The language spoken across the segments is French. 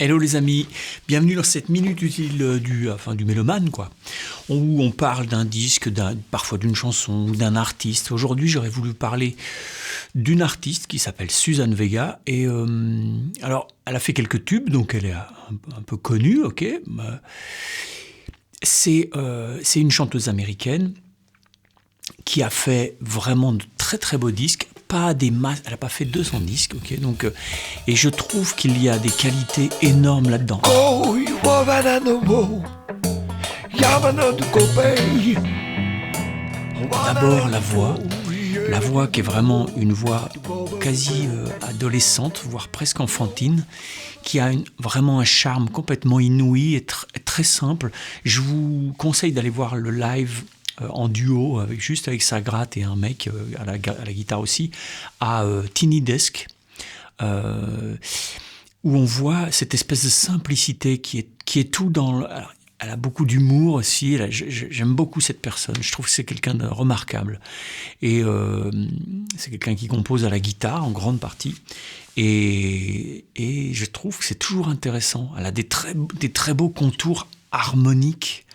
Hello les amis, bienvenue dans cette minute utile du mélomane quoi, où on parle d'un disque, parfois d'une chanson, d'un artiste. Aujourd'hui j'aurais voulu parler d'une artiste qui s'appelle Suzanne Vega et alors elle a fait quelques tubes donc elle est un peu connue, ok. C'est une chanteuse américaine qui a fait vraiment de très très beaux disques. Pas des masses, elle n'a pas fait 200 disques, ok. Donc, et je trouve qu'il y a des qualités énormes là-dedans. D'abord la voix qui est vraiment une voix quasi adolescente, voire presque enfantine, qui a vraiment un charme complètement inouï et très simple. Je vous conseille d'aller voir le live en duo, juste avec sa gratte et un mec à la guitare aussi, à Tiny Desk, où on voit cette espèce de simplicité qui est tout dans... Elle a beaucoup d'humour aussi, j'aime beaucoup cette personne, je trouve que c'est quelqu'un de remarquable. Et c'est quelqu'un qui compose à la guitare en grande partie, et je trouve que c'est toujours intéressant. Elle a des très beaux contours harmoniques,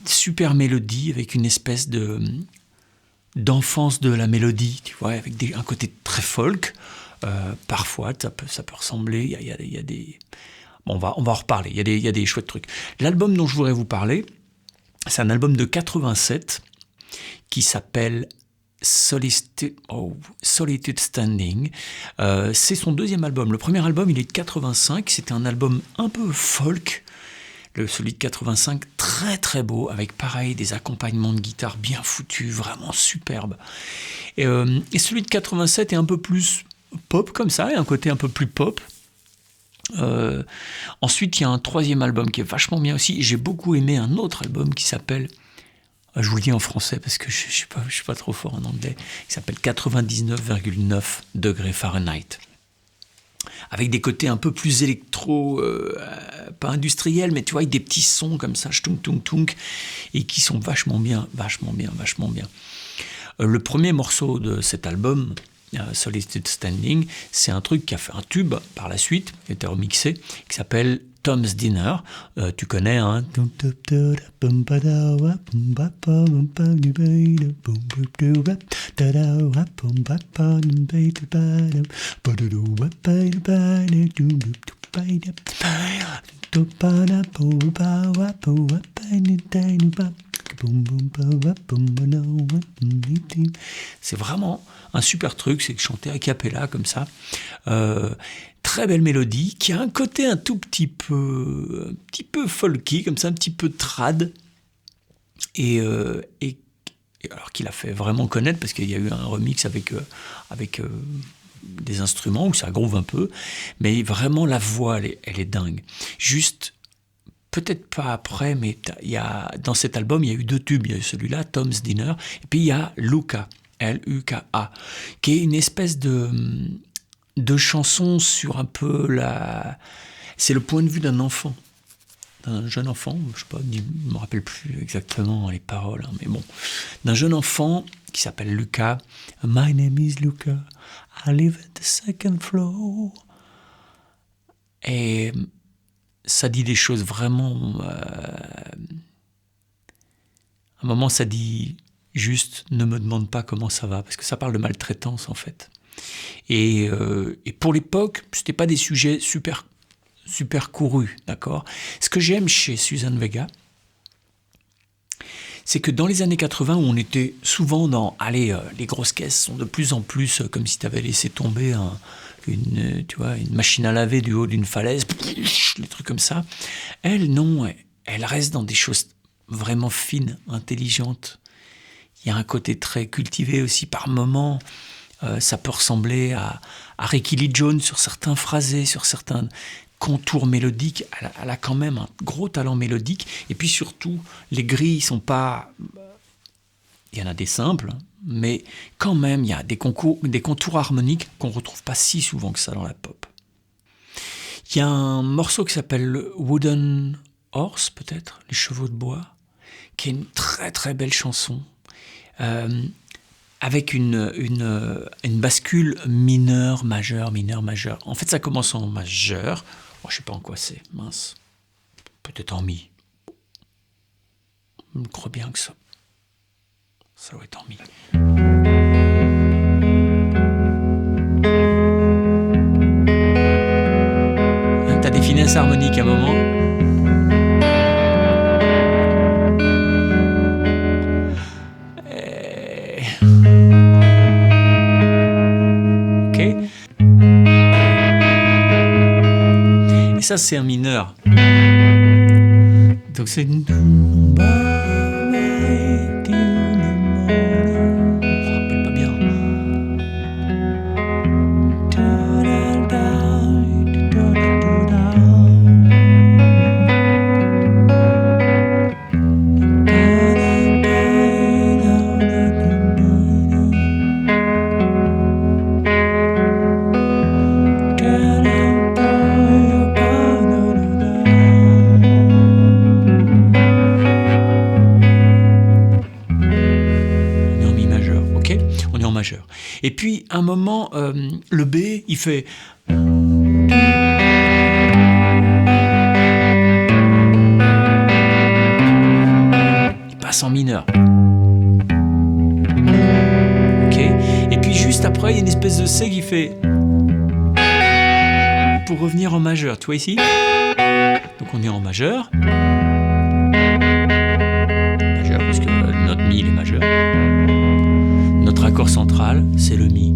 super mélodie avec une espèce d'enfance de la mélodie, tu vois, avec un côté très folk. Parfois, ça peut ressembler. Il y a des. Bon, on va en reparler. Il y a des chouettes trucs. L'album dont je voudrais vous parler, c'est un album de 87 qui s'appelle Solitude Standing. C'est son deuxième album. Le premier album, il est de 85. C'était un album un peu folk. Celui de 85, très très beau, avec pareil des accompagnements de guitare bien foutus, vraiment superbes. Et celui de 87 est un peu plus pop comme ça, et un côté un peu plus pop. Ensuite, il y a un troisième album qui est vachement bien aussi. J'ai beaucoup aimé un autre album qui s'appelle, je vous le dis en français parce que je suis pas trop fort en anglais, qui s'appelle 99,9 degrés Fahrenheit. Avec des côtés un peu plus électro, pas industriels, mais tu vois, avec des petits sons comme ça, ch'tunk, et qui sont vachement bien. Le premier morceau de cet album, Solitude Standing, c'est un truc qui a fait un tube par la suite, qui a été remixé, qui s'appelle Tom's Dinner. Tu connais, hein? C'est vraiment un super truc, c'est chanter a cappella comme ça. Très belle mélodie qui a un côté un petit peu folky, comme ça, un petit peu trad. Et alors qu'il a fait vraiment connaître parce qu'il y a eu un remix avec des instruments où ça groove un peu, mais vraiment la voix elle est dingue. Juste peut-être pas après, mais dans cet album il y a eu deux tubes. Il y a eu celui-là, Tom's Dinner, et puis il y a Luka, Luka, qui est une espèce de chanson sur un peu c'est le point de vue d'un enfant, d'un jeune enfant, je sais pas, je me rappelle plus exactement les paroles, hein, mais bon, d'un jeune enfant qui s'appelle Luka. My name is Luka, I live at the second floor. Et ça dit des choses vraiment... à un moment, ça dit juste « ne me demande pas comment ça va », parce que ça parle de maltraitance, en fait. Et pour l'époque, c'était pas des sujets super courus, d'accord ? Ce que j'aime chez Suzanne Vega, c'est que dans les années 80, où on était souvent dans... Allez, les grosses caisses sont de plus en plus comme si tu avais laissé tomber une machine à laver du haut d'une falaise, les trucs comme ça. Elle, non, elle reste dans des choses vraiment fines, intelligentes. Il y a un côté très cultivé aussi par moments. Ça peut ressembler à Rickie Lee Jones sur certains phrasés, sur certains contours mélodiques. Elle a quand même un gros talent mélodique. Et puis surtout, les grilles sont pas... Il y en a des simples, mais quand même, il y a des contours harmoniques qu'on ne retrouve pas si souvent que ça dans la pop. Il y a un morceau qui s'appelle Wooden Horse, peut-être, Les chevaux de bois, qui est une très très belle chanson, avec une bascule mineur, majeur, mineur, majeur. En fait, ça commence en majeur, Oh, je sais pas en quoi c'est, mince. Peut-être en mi. Je crois bien que ça doit être en mi. T'as des finesses harmoniques à un moment. Ok. Et ça, c'est un mineur. Donc c'est... Et puis, à un moment, le B, il fait... Il passe en mineur. Ok. Et puis, juste après, il y a une espèce de C qui fait... Pour revenir en majeur. Tu vois ici? Donc, on est en majeur. Majeur, parce que notre Mi, il est majeur. Notre accord central, c'est le Mi.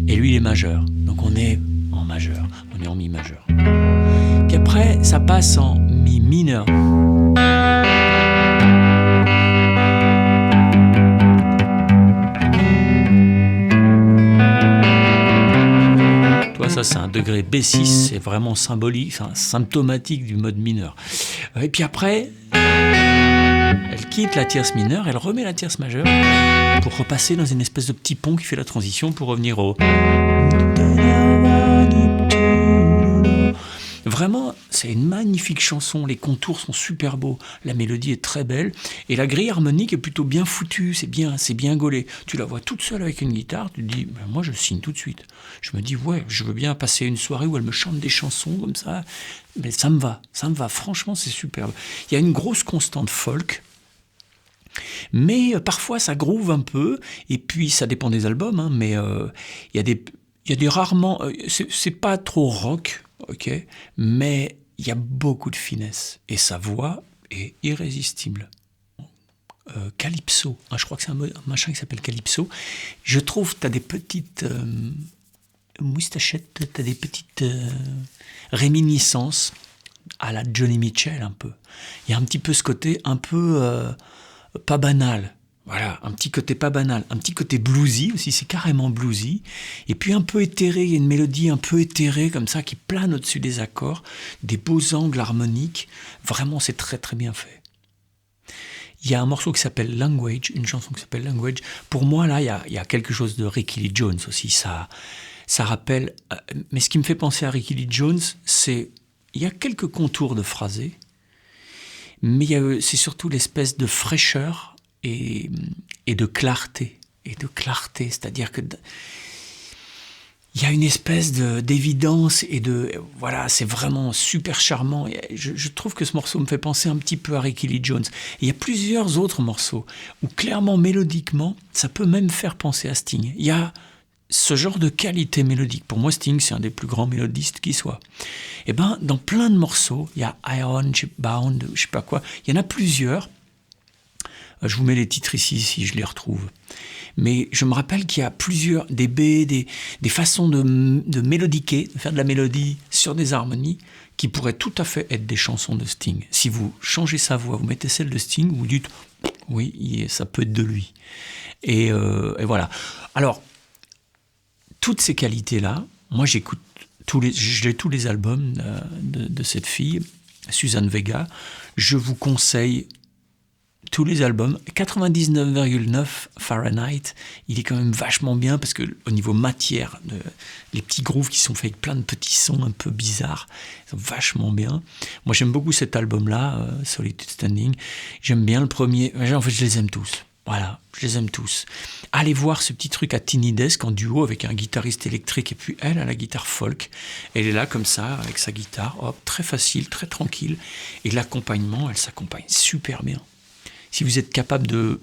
Et lui, il est majeur. Donc on est en majeur. On est en Mi majeur. Puis après, ça passe en Mi mineur. Toi, ça, c'est un degré B6. C'est vraiment symbolique, enfin, symptomatique du mode mineur. Et puis après... Elle quitte la tierce mineure, elle remet la tierce majeure pour repasser dans une espèce de petit pont qui fait la transition pour revenir au... Vraiment, c'est une magnifique chanson, les contours sont super beaux, la mélodie est très belle, et la grille harmonique est plutôt bien foutue, c'est bien gaulé. Tu la vois toute seule avec une guitare, tu te dis, ben moi je signe tout de suite. Je me dis, ouais, je veux bien passer une soirée où elle me chante des chansons comme ça, mais ça me va, franchement c'est superbe. Il y a une grosse constante folk, mais parfois ça groove un peu, et puis ça dépend des albums, hein, mais il y a des rarement... c'est pas trop rock, ok, mais il y a beaucoup de finesse, et sa voix est irrésistible. Calypso, hein, je crois que c'est un machin qui s'appelle Calypso. Je trouve que tu as des petites moustachettes, tu as des petites réminiscences à la Johnny Mitchell un peu. Il y a un petit peu ce côté un peu... pas banal, voilà, un petit côté pas banal, un petit côté bluesy aussi, c'est carrément bluesy, et puis un peu éthéré, il y a une mélodie un peu éthérée comme ça qui plane au-dessus des accords, des beaux angles harmoniques, vraiment c'est très très bien fait. Il y a un morceau qui s'appelle Language, une chanson qui s'appelle Language, pour moi là il y a quelque chose de Ricky Lee Jones aussi, ça rappelle, mais ce qui me fait penser à Ricky Lee Jones, c'est, il y a quelques contours de phrasé, mais c'est surtout l'espèce de fraîcheur et de clarté. C'est-à-dire que il y a une espèce d'évidence et voilà, c'est vraiment super charmant. Et je trouve que ce morceau me fait penser un petit peu à Ricky Lee Jones. Et il y a plusieurs autres morceaux où clairement, mélodiquement, ça peut même faire penser à Sting. Il y a ce genre de qualité mélodique. Pour moi, Sting, c'est un des plus grands mélodistes qui soit. Et ben, dans plein de morceaux, il y a Iron, Bound, je sais pas quoi, il y en a plusieurs. Je vous mets les titres ici si je les retrouve. Mais je me rappelle qu'il y a plusieurs, des B, des façons de mélodiquer, de faire de la mélodie sur des harmonies qui pourraient tout à fait être des chansons de Sting. Si vous changez sa voix, vous mettez celle de Sting, vous dites, oui, ça peut être de lui. Et voilà. Alors, toutes ces qualités-là, moi j'écoute j'ai tous les albums de cette fille, Suzanne Vega. Je vous conseille tous les albums. 99,9 Fahrenheit, il est quand même vachement bien parce que au niveau matière, les petits grooves qui sont faits avec plein de petits sons un peu bizarres, ils sont vachement bien. Moi j'aime beaucoup cet album-là, Solitude Standing. J'aime bien le premier. En fait, je les aime tous. Voilà, je les aime tous. Allez voir ce petit truc à Tiny Desk en duo avec un guitariste électrique et puis elle a la guitare folk. Elle est là comme ça avec sa guitare, hop, très facile, très tranquille. Et l'accompagnement, elle s'accompagne super bien. Si vous êtes capable de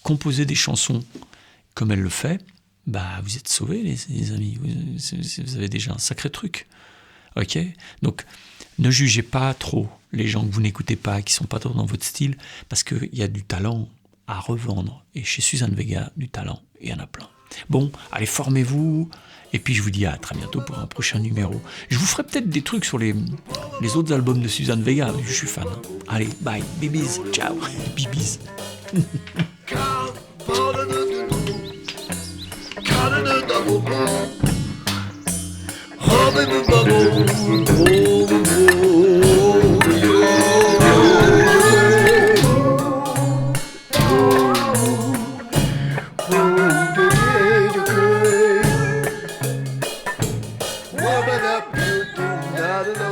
composer des chansons comme elle le fait, bah vous êtes sauvés les amis. Vous avez déjà un sacré truc. Ok ? Donc ne jugez pas trop les gens que vous n'écoutez pas, qui sont pas trop dans votre style, parce qu'il y a du talent à revendre. Et chez Suzanne Vega, du talent, il y en a plein. Bon, allez, formez-vous. Et puis je vous dis à très bientôt pour un prochain numéro. Je vous ferai peut-être des trucs sur les autres albums de Suzanne Vega. Je suis fan. Allez, bye. Bibis. Ciao. Bibis. Woman up, you do not alone.